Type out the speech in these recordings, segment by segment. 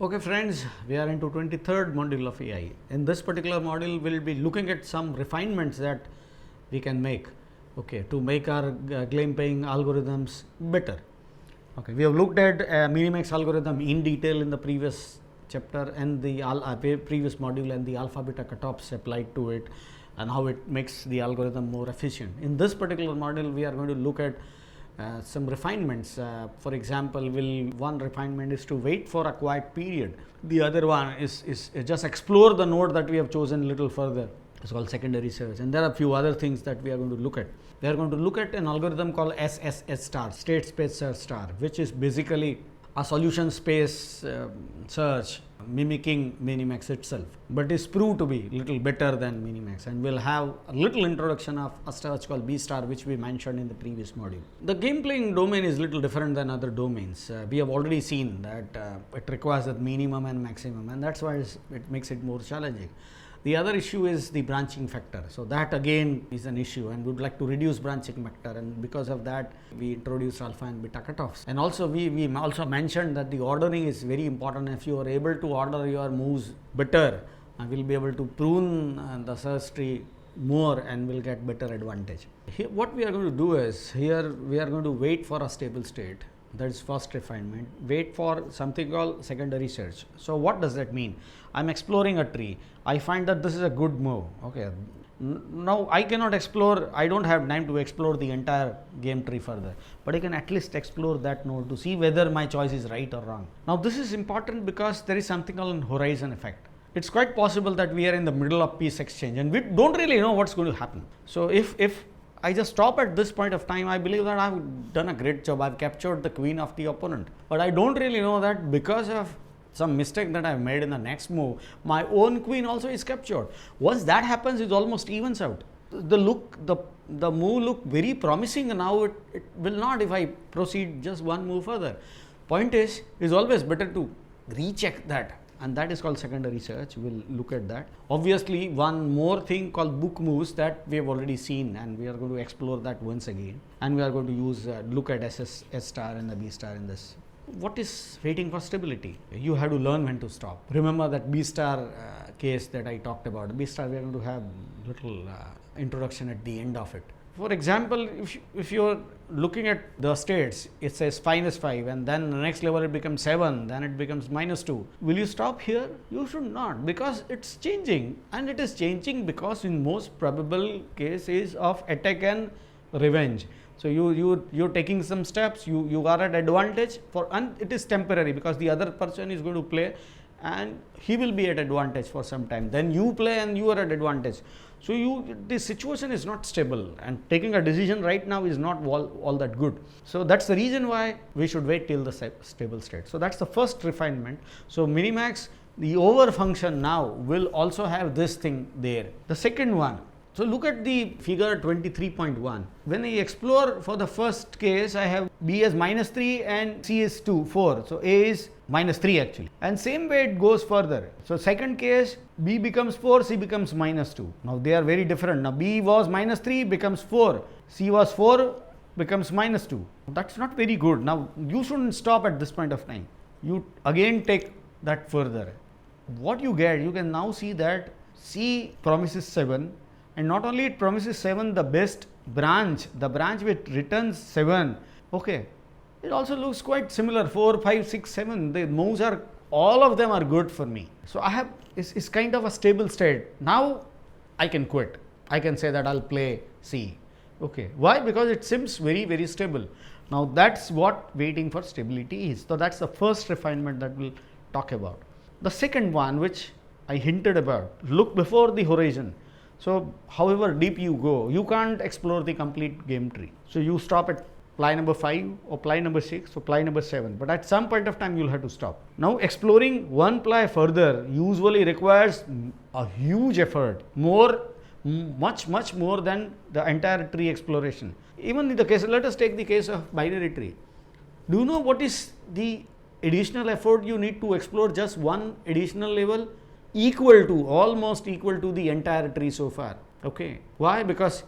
Okay friends, we are into 23rd module of AI. In this particular module, we will be looking at some refinements that we can make, okay, to make our claim paying algorithms better. Okay, we have looked at Minimax algorithm in detail in the previous chapter and the previous module, and the alpha beta cutoffs applied to it and how it makes the algorithm more efficient. In this particular module, we are going to look at some refinements. For example, one refinement is to wait for a quiet period. The other one is just explore the node that we have chosen a little further. It's called secondary search, and there are a few other things that we are going to look at. We are going to look at an algorithm called SSS Star, State Space Search Star, which is basically a solution space search mimicking Minimax itself, but is proved to be little better than Minimax, and we'll have a little introduction of a search called B Star, which we mentioned in the previous module. The game playing domain is little different than other domains. We have already seen that it requires a minimum and maximum, and that's why it makes it more challenging. The other issue is the branching factor. So that again is an issue, and we would like to reduce branching factor, and because of that we introduced alpha and beta cutoffs. And also we also mentioned that the ordering is very important. If you are able to order your moves better, we'll be able to prune the search tree more and will get better advantage. Here, what we are going to do is, here we are going to wait for a stable state. That is first refinement. Wait for something called secondary search. So what does that mean? I'm exploring a tree. I find that this is a good move. Okay. Now I cannot explore, I don't have time to explore the entire game tree further, but I can at least explore that node to see whether my choice is right or wrong. Now this is important because there is something called horizon effect. It's quite possible that we are in the middle of peace exchange and we don't really know what's going to happen. So if I just stop at this point of time, I believe that I've done a great job. I've captured the queen of the opponent. But I don't really know that because of some mistake that I've made in the next move, my own queen also is captured. Once that happens, it almost evens out. The move look very promising, and now it will not if I proceed just one move further. Point is, it's always better to recheck that, and that is called secondary search. We'll look at that. Obviously, one more thing called book moves that we have already seen, and we are going to explore that once again, and we are going to use look at SSS Star and the B Star in this. What is waiting for stability? You have to learn when to stop. Remember that B Star case that I talked about. B Star, we are going to have little introduction at the end of it. For example, if you are looking at the states, it says -5, and then the next level it becomes 7, then it becomes -2. Will you stop here? You should not, because it's changing, and it is changing because in most probable cases of attack and revenge. So you're taking some steps, you are at advantage and it is temporary because the other person is going to play and he will be at advantage for some time. Then you play and you are at advantage. So the situation is not stable, and taking a decision right now is not all that good. So that's the reason why we should wait till the stable state. So that's the first refinement. So Minimax, the over function now will also have this thing there. The second one. So look at the figure 23.1. When I explore for the first case, I have B as -3 and C is 4. So A is -3 actually. And same way it goes further. So second case, B becomes 4, C becomes -2. Now they are very different. Now B was -3 becomes 4. C was 4 becomes -2. That's not very good. Now you shouldn't stop at this point of time. You again take that further. What you get, you can now see that C promises 7. And not only it promises 7, the best branch, the branch which returns 7, okay, it also looks quite similar, 4, 5, 6, 7, the moves are, all of them are good for me. So I have, it's kind of a stable state. Now I can quit. I can say that I'll play C. Okay, why? Because it seems very, very stable. Now that's what waiting for stability is. So that's the first refinement that we'll talk about. The second one, which I hinted about, look before the horizon. So however deep you go, you can't explore the complete game tree. So you stop at ply number 5 or ply number 6 or ply number 7, but at some point of time you'll have to stop. Now exploring one ply further usually requires a huge effort, much more than the entire tree exploration. Even in the case, let us take the case of binary tree. Do you know what is the additional effort you need to explore just one additional level? Almost equal to the entire tree so far. Okay. Why? Because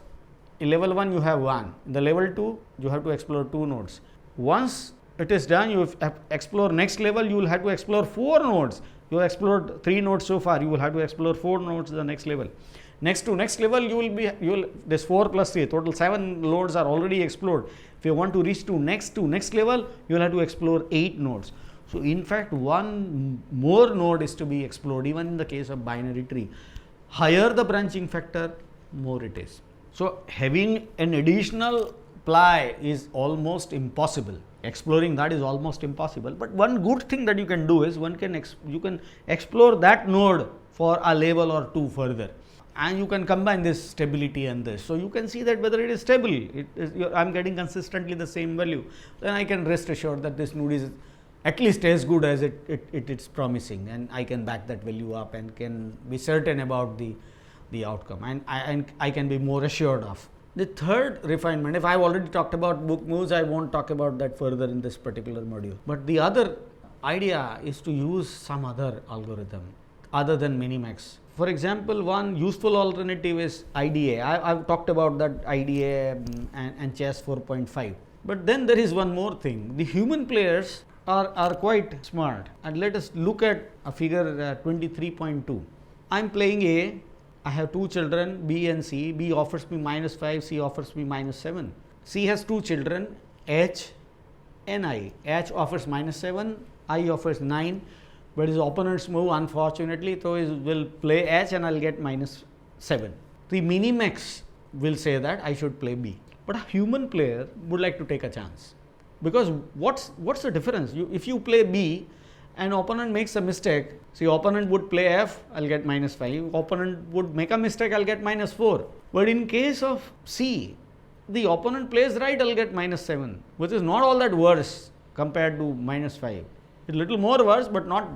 in level 1 you have 1. In the level 2 you have to explore 2 nodes. Once it is done, you explore next level, you will have to explore 4 nodes. You have explored 3 nodes so far, you will have to explore 4 nodes the next level. Next level, this 4 plus 3, total 7 nodes are already explored. If you want to reach to next level, you will have to explore 8 nodes. So in fact, 1 more node is to be explored, even in the case of binary tree. Higher the branching factor, more it is. So having an additional ply is almost impossible. Exploring that is almost impossible. But one good thing that you can do is you can explore that node for a level or 2 further, and you can combine this stability and this. So you can see that whether it is stable, I am getting consistently the same value, then I can rest assured that this node is at least as good as it is promising, and I can back that value up and can be certain about the outcome, and I can be more assured of. The third refinement, if I have already talked about book moves, I won't talk about that further in this particular module. But the other idea is to use some other algorithm other than minimax. For example, one useful alternative is IDA. I've talked about that IDA and chess 4.5. But then there is one more thing. The human players are quite smart. And let us look at a figure 23.2. I'm playing A. I have 2 children, B and C. B offers me -5, C offers me -7. C has 2 children, H and I. H offers -7, I offers 9. But his opponent's move, unfortunately, so he will play H and I'll get -7. The minimax will say that I should play B. But a human player would like to take a chance. Because what's the difference? If you play B, and opponent makes a mistake, see, opponent would play F, I'll get -5, opponent would make a mistake, I'll get -4. But in case of C, the opponent plays right, I'll get -7, which is not all that worse compared to -5. It's a little more worse, but not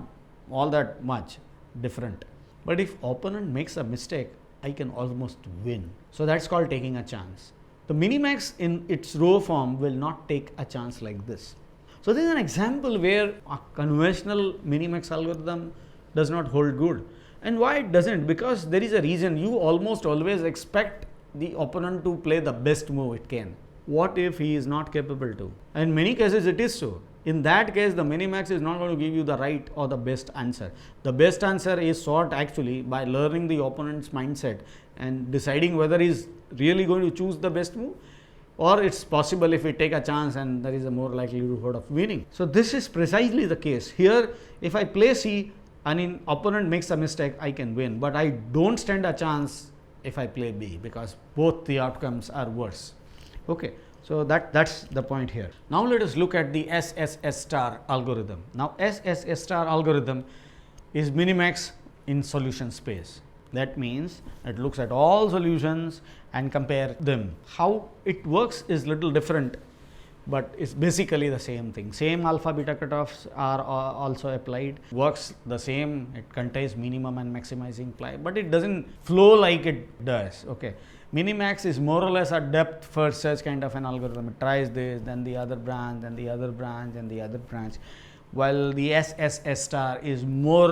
all that much different. But if opponent makes a mistake, I can almost win. So that's called taking a chance. The minimax in its row form will not take a chance like this. So this is an example where a conventional minimax algorithm does not hold good. And why it doesn't? Because there is a reason. You almost always expect the opponent to play the best move it can. What if he is not capable to? In many cases it is so. In that case, the minimax is not going to give you the right or the best answer. The best answer is sought actually by learning the opponent's mindset and deciding whether he is really going to choose the best move, or it's possible if we take a chance and there is a more likelihood of winning. So this is precisely the case. Here, if I play C and an opponent makes a mistake, I can win, but I don't stand a chance if I play B, because both the outcomes are worse. Okay, so that's the point here. Now let us look at the SSS Star algorithm. Now SSS Star algorithm is minimax in solution space. That means it looks at all solutions and compare them. How it works is little different, but it's basically the same thing. Same alpha beta cutoffs are also applied, works the same. It contains minimum and maximizing ply, but it doesn't flow like it does. Okay, minimax is more or less a depth first search kind of an algorithm. It tries this, then the other branch, then the other branch, and the other branch. While the SSS Star is more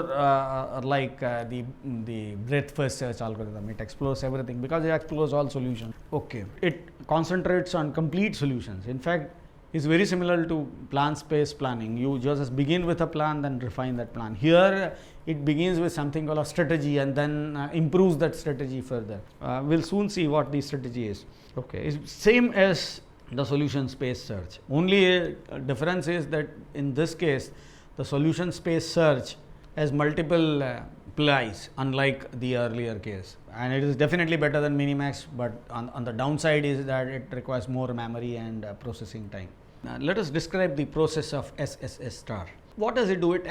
like the breadth first search algorithm. It explores everything because it explores all solutions. Okay, it concentrates on complete solutions. In fact, it's very similar to plan space planning. You just begin with a plan, then refine that plan. Here, it begins with something called a strategy and then improves that strategy further. We'll soon see what the strategy is. Okay, it's same as the solution space search. Only difference is that in this case, the solution space search has multiple plies, unlike the earlier case. And it is definitely better than minimax, but on the downside is that it requires more memory and processing time. Now, let us describe the process of SSS Star. What does it do? It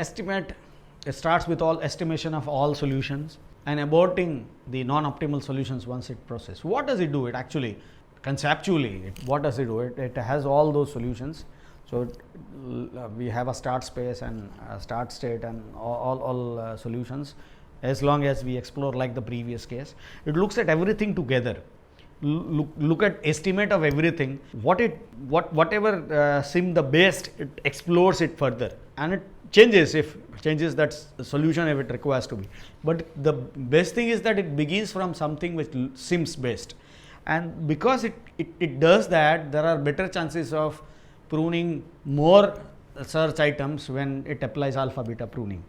starts with all estimation of all solutions and aborting the non-optimal solutions once it processes. What does it do? It actually conceptually, what does it do? It has all those solutions. So we have a start space and a start state and all solutions. As long as we explore like the previous case, it looks at everything together. Look at estimate of everything. Whatever seemed the best, it explores it further, and it changes that solution if it requires to be. But the best thing is that it begins from something which seems best. And because it does that, there are better chances of pruning more search items when it applies alpha beta pruning.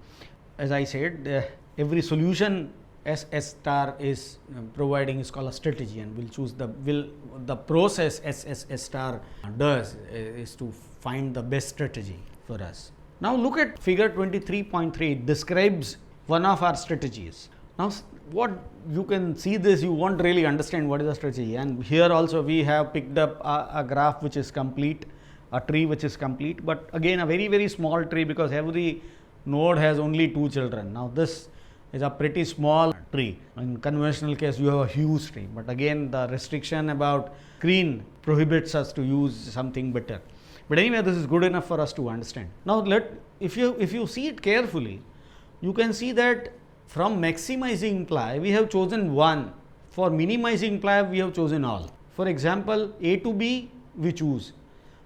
As I said, every solution SS star is providing is called a strategy, and we'll choose the process SSS star does is to find the best strategy for us. Now look at figure 23.3. It describes one of our strategies. Now what you can see this, you won't really understand what is the strategy, and here also we have picked up a graph which is complete, a tree which is complete, but again a very small tree, because every node has only 2 children. Now this is a pretty small tree. In conventional case you have a huge tree, but again the restriction about screen prohibits us to use something better. But anyway, this is good enough for us to understand. Now if you see it carefully, you can see that from maximizing ply we have chosen one, for minimizing ply we have chosen all. For example, A to B we choose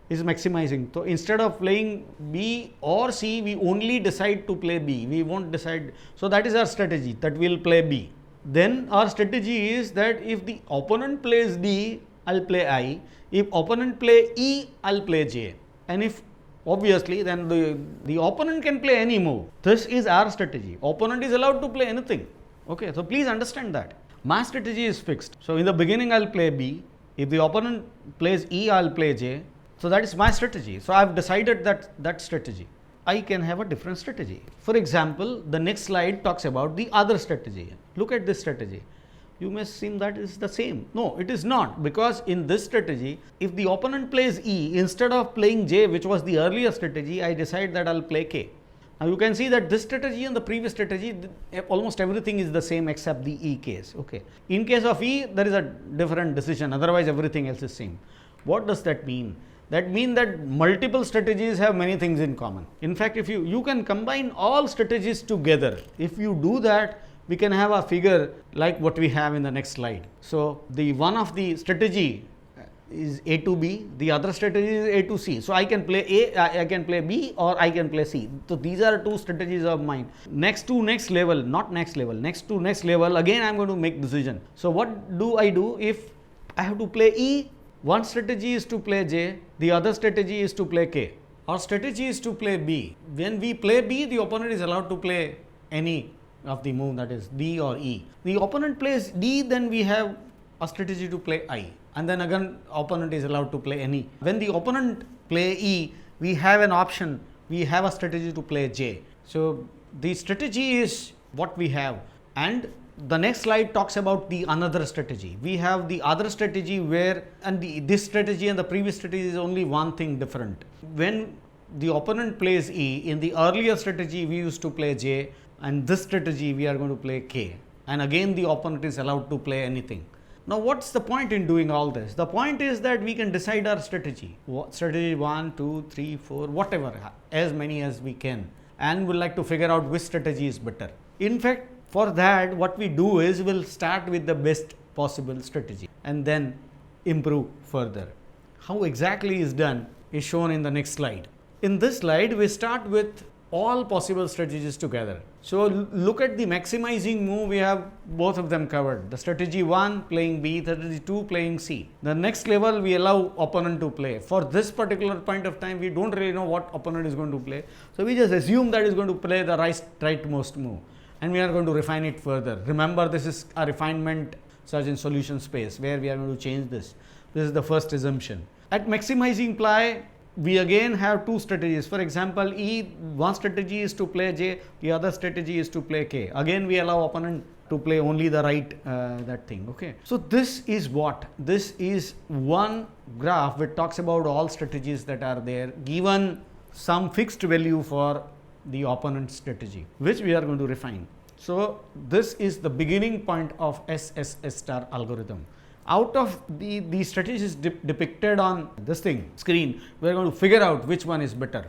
is maximizing. So instead of playing B or C, we only decide to play B. We won't decide. So that is our strategy, that we will play B. Then our strategy is that if the opponent plays D, I'll play I. If opponent play E, I'll play J. And if obviously then the opponent can play any move. This is our strategy. Opponent is allowed to play anything. Okay, so please understand that. My strategy is fixed. So in the beginning I'll play B. If the opponent plays E, I'll play J. So that is my strategy. So I have decided that strategy. I can have a different strategy. For example, the next slide talks about the other strategy. Look at this strategy. You may seem that is the same. No, it is not, because in this strategy, if the opponent plays E, instead of playing J, which was the earlier strategy, I decide that I'll play K. Now you can see that this strategy and the previous strategy, almost everything is the same except the E case. Okay. In case of E, there is a different decision. Otherwise, everything else is same. What does that mean? That means that multiple strategies have many things in common. In fact, if you can combine all strategies together. If you do that, we can have a figure like what we have in the next slide. So the one of the strategy is A to B, the other strategy is A to C. So I can play A, I can play B, or I can play C. So these are two strategies of mine. Next to next level, again I am going to make decision. So what do I do if I have to play E? One strategy is to play J, the other strategy is to play K. Our strategy is to play B. When we play B, the opponent is allowed to play any of the move, that is D or E. The opponent plays D, then we have a strategy to play I, and then again opponent is allowed to play any. When the opponent play E, we have an option, we have a strategy to play J. So the strategy is what we have, and the next slide talks about the another strategy. We have the other strategy where, and this strategy and the previous strategy is only one thing different. When the opponent plays E, in the earlier strategy we used to play J, and this strategy we are going to play K, and again the opponent is allowed to play anything. Now what's the point in doing all this? The point is that we can decide our strategy. Strategy 1, 2, 3, 4, whatever, as many as we can, and we'll like to figure out which strategy is better. In fact, for that, what we do is we'll start with the best possible strategy and then improve further. How exactly is done is shown in the next slide. In this slide, we start with all possible strategies together. So look at the maximizing move, we have both of them covered. The strategy 1 playing B, strategy 2 playing C. The next level we allow opponent to play. For this particular point of time, we don't really know what opponent is going to play. So we just assume that is going to play the rightmost move, and we are going to refine it further. Remember, this is a refinement search and solution space where we are going to change this. This is the first assumption. At maximizing ply, we again have two strategies. For example, E, one strategy is to play J, the other strategy is to play K. Again, we allow opponent to play only the right that thing. Okay. So this is what? This is one graph which talks about all strategies that are there, given some fixed value for the opponent strategy, which we are going to refine. So this is the beginning point of SSS star algorithm. Out of the strategies depicted on this thing screen, we are going to figure out which one is better.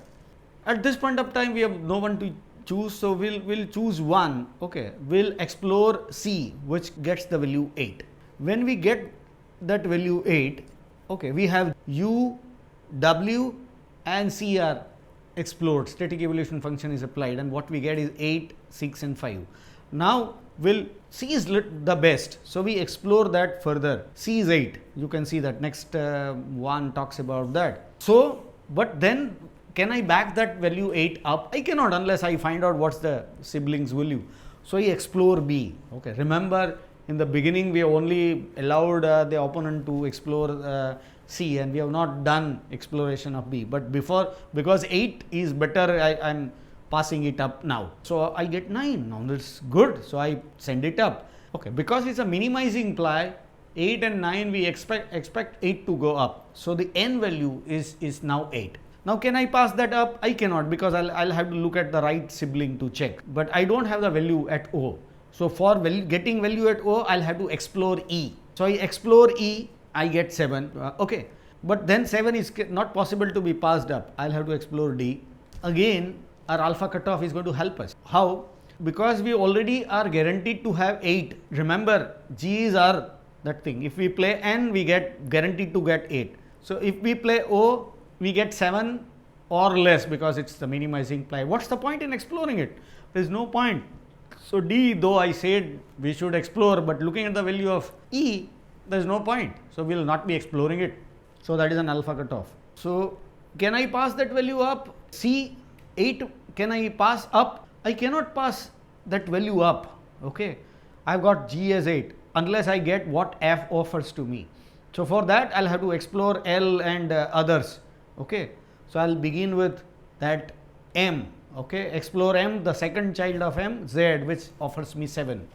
At this point of time, we have no one to choose, so we'll choose one. Okay, we'll explore C, which gets the value 8. When we get that value 8, okay, we have U, W, and C are explored. Static evolution function is applied, and what we get is 8, 6, and 5. Now C is the best, so we explore that further. C is 8. You can see that next one talks about that. So But then can I back that value 8 up? I cannot unless I find out what's the sibling's value. So I explore B. Okay, remember in the beginning we only allowed the opponent to explore C, and we have not done exploration of B. But before, because 8 is better, I'm passing it up now. So I get 9. Now that's good. So I send it up. Okay, because it's a minimizing ply, 8 and 9 we expect 8 to go up. So the n value is now 8. Now can I pass that up? I cannot, because I'll have to look at the right sibling to check. But I don't have the value at O. So for getting value at O, I'll have to explore E. So I explore E, I get 7. Okay. But then 7 is not possible to be passed up. I'll have to explore D. Again, our alpha cutoff is going to help us. How? Because we already are guaranteed to have 8. Remember, G is our that thing. If we play N, we get guaranteed to get 8. So if we play O, we get 7 or less, because it's the minimizing ply. What's the point in exploring it? There's no point. So D, though I said we should explore, but looking at the value of E, there's no point. So we will not be exploring it. So that is an alpha cutoff. So can I pass that value up? C, 8, can I pass up? I cannot pass that value up. Okay, I've got G as 8 unless I get what F offers to me. So for that I'll have to explore L and others. Okay, so I'll begin with that M. Okay, explore M, the second child of M, Z, which offers me 7.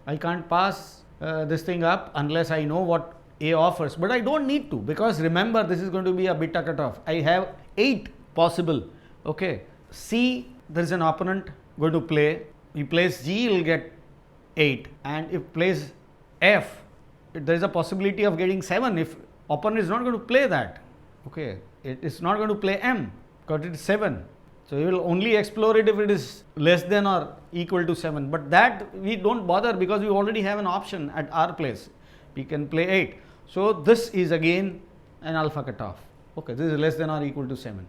I can't pass this thing up unless I know what A offers, but I don't need to, because remember this is going to be a beta cutoff. I have 8 possible. Okay, C, there is an opponent going to play. He plays G, he will get 8, and if plays F, there is a possibility of getting 7 if opponent is not going to play that. Okay, it is not going to play M because it is 7. So you will only explore it if it is less than or equal to 7. But that we don't bother, because we already have an option at our place. We can play 8. So this is again an alpha cutoff. Okay, this is less than or equal to 7.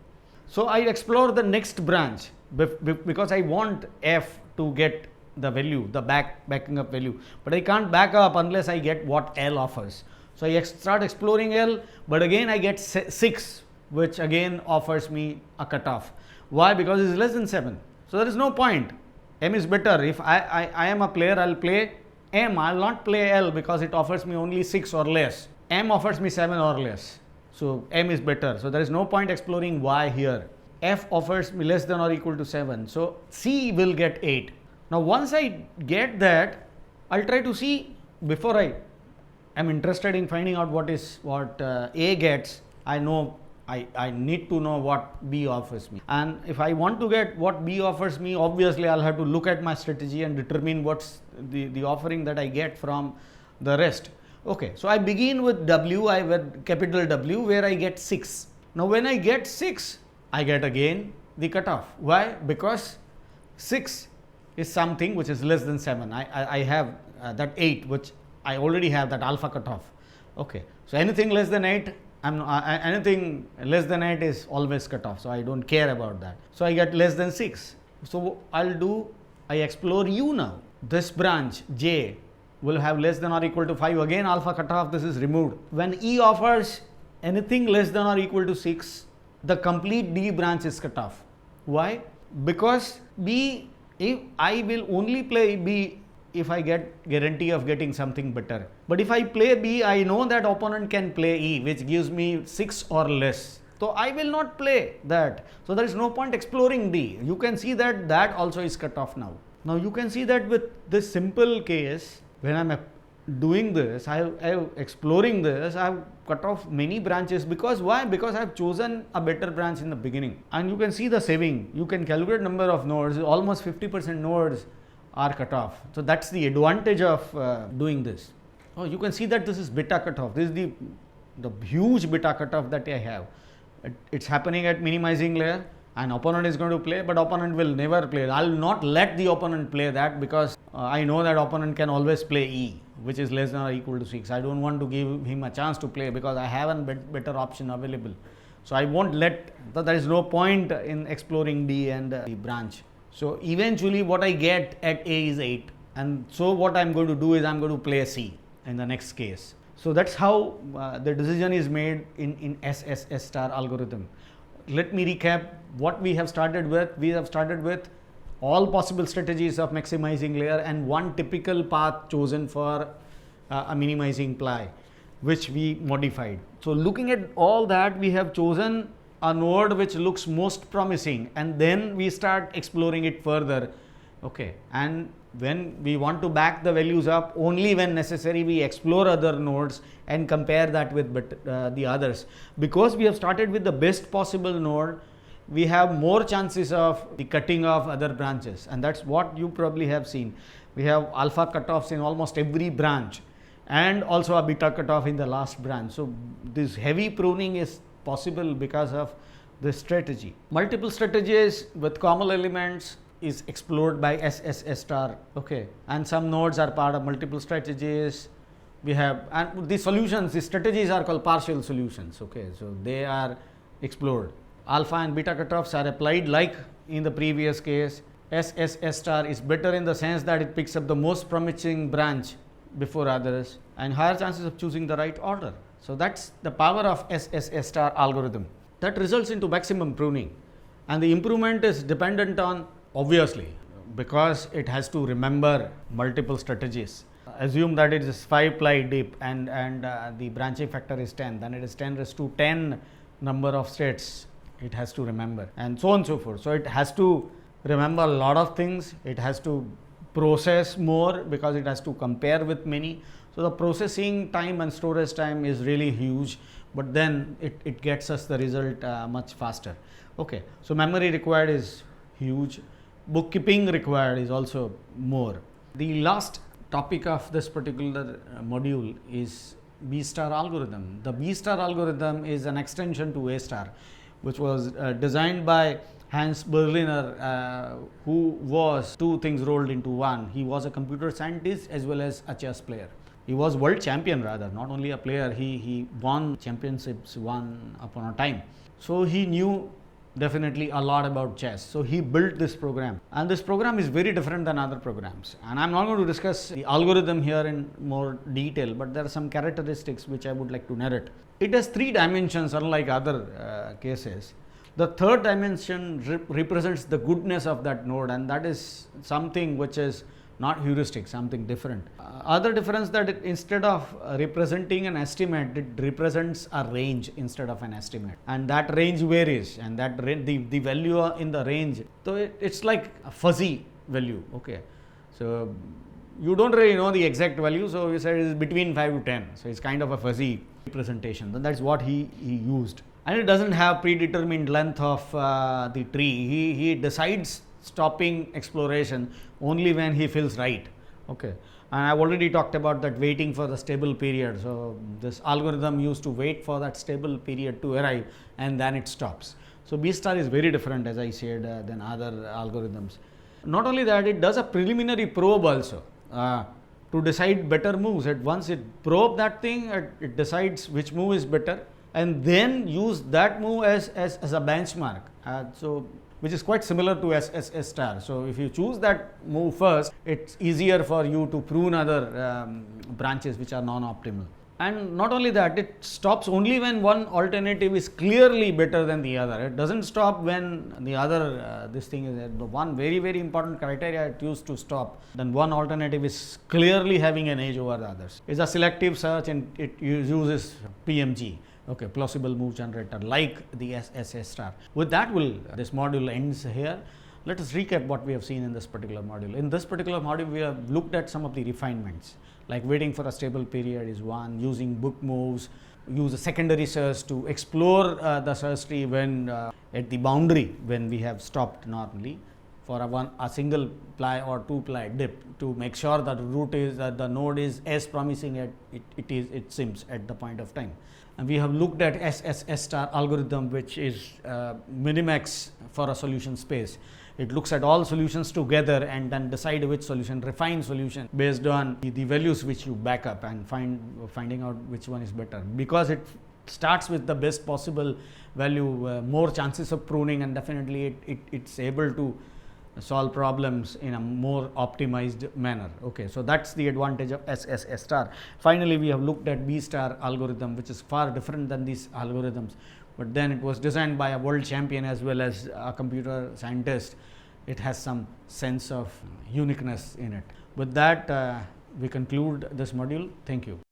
So I explore the next branch because I want F to get the value, the backing up value. But I can't back up unless I get what L offers. So I start exploring L, but again I get 6, which again offers me a cutoff. Why? Because it is less than 7. So there is no point. M is better. If I am a player, I'll play M. I'll not play L because it offers me only 6 or less. M offers me 7 or less. So M is better. So there is no point exploring Y here. F offers me less than or equal to 7. So C will get 8. Now once I get that, I'll try to see, before I am interested in finding out what A gets, I know I need to know what B offers me. And if I want to get what B offers me, obviously I'll have to look at my strategy and determine what's the offering that I get from the rest. Okay, so I begin with W, with capital W, where I get 6. Now when I get 6, I get again the cutoff. Why? Because 6 is something which is less than 7. I have that 8, which I already have that alpha cutoff. Okay, so anything less than 8, anything less than 8 is always cut off, so I don't care about that. So I get less than 6. So I explore U now. This branch J will have less than or equal to 5. Again alpha cutoff, this is removed. When E offers anything less than or equal to 6, the complete D branch is cut off. Why? Because B, if I will only play B if I get guarantee of getting something better. But if I play B, I know that opponent can play E, which gives me 6 or less. So I will not play that. So there is no point exploring D. You can see that that also is cut off now. Now you can see that with this simple case, when I am doing this, I am exploring this, I have cut off many branches. Because why? Because I have chosen a better branch in the beginning. And you can see the saving. You can calculate number of nodes. Almost 50% nodes are cut off. So that's the advantage of doing this. Oh, you can see that this is beta cutoff. This is the huge beta cutoff that I have. It's happening at minimizing layer. An opponent is going to play, but opponent will never play. I'll not let the opponent play that, because I know that opponent can always play E, which is less than or equal to 6. I don't want to give him a chance to play because I have a better option available. So I won't let, there is no point in exploring D and the branch. So eventually what I get at A is 8, and so what I'm going to do is I'm going to play C in the next case. So that's how the decision is made in SSS Star algorithm. let me recap what we have started with. We have started with all possible strategies of maximizing layer and one typical path chosen for a minimizing ply, which we modified. So looking at all that, we have chosen a node which looks most promising, and then we start exploring it further. Okay, and when we want to back the values up, only when necessary we explore other nodes and compare that with the others. Because we have started with the best possible node, we have more chances of the cutting of other branches, and that's what you probably have seen. We have alpha cutoffs in almost every branch and also a beta cutoff in the last branch. So this heavy pruning is possible because of this strategy. Multiple strategies with common elements is explored by SSS Star. Okay, and some nodes are part of multiple strategies. We have, and the solutions, the strategies are called partial solutions. Okay, so they are explored. Alpha and beta cutoffs are applied like in the previous case. SSS Star is better in the sense that it picks up the most promising branch before others and higher chances of choosing the right order. So that's the power of SSS Star algorithm. That results into maximum pruning, and the improvement is dependent on, obviously, because it has to remember multiple strategies. Assume that it is 5 ply deep and the branching factor is 10, then it is 10 raised to 10 number of states it has to remember, and so on and so forth. So it has to remember a lot of things. It has to process more because it has to compare with many. So the processing time and storage time is really huge, but then it gets us the result much faster. Okay, so memory required is huge. Bookkeeping required is also more. The last topic of this particular module is B star algorithm. The B star algorithm is an extension to A star, which was designed by Hans Berliner, who was two things rolled into one. He was a computer scientist as well as a chess player. He was world champion rather, not only a player, he won championships one upon a time. So he knew definitely a lot about chess. So he built this program, and this program is very different than other programs. And I'm not going to discuss the algorithm here in more detail, but there are some characteristics which I would like to narrate. It has 3 dimensions, unlike other cases. The third dimension represents the goodness of that node, and that is something which is not heuristic, something different. Other difference that instead of representing an estimate, it represents a range instead of an estimate, and that range varies, and that the value in the range, so it's like a fuzzy value. Okay, so you don't really know the exact value, so we said it is between 5 to 10, so it's kind of a fuzzy representation. Then that's what he used, and it doesn't have predetermined length of the tree. He decides stopping exploration only when he feels right. Okay, and I've already talked about that waiting for the stable period. So this algorithm used to wait for that stable period to arrive, and then it stops. So B star is very different, as I said, than other algorithms. Not only that, it does a preliminary probe also to decide better moves. Once it probe that thing, it decides which move is better, and then use that move as a benchmark. Which is quite similar to SSS Star. So if you choose that move first, it's easier for you to prune other branches which are non-optimal. And not only that, it stops only when one alternative is clearly better than the other. It doesn't stop when the other, this thing is the one very, very important criteria it used to stop. Then one alternative is clearly having an edge over the others. It's a selective search, and it uses PMG. Okay, plausible move generator, like the SSS Star. With that, this module ends here. Let us recap what we have seen in this particular module. In this particular module, we have looked at some of the refinements, like waiting for a stable period is one, using book moves, use a secondary search to explore the search tree when at the boundary when we have stopped normally for a single ply or 2 ply dip, to make sure that the node is as promising as it seems at the point of time. And we have looked at SSS Star algorithm, which is minimax for a solution space. It looks at all solutions together and then decide which solution, refine solution based on the values which you back up, and finding out which one is better. Because it starts with the best possible value, more chances of pruning, and definitely it's able to solve problems in a more optimized manner. Okay, so that's the advantage of SSS star. Finally, we have looked at B star algorithm, which is far different than these algorithms, but then it was designed by a world champion as well as a computer scientist. It has some sense of uniqueness in it. With that, we conclude this module. Thank you.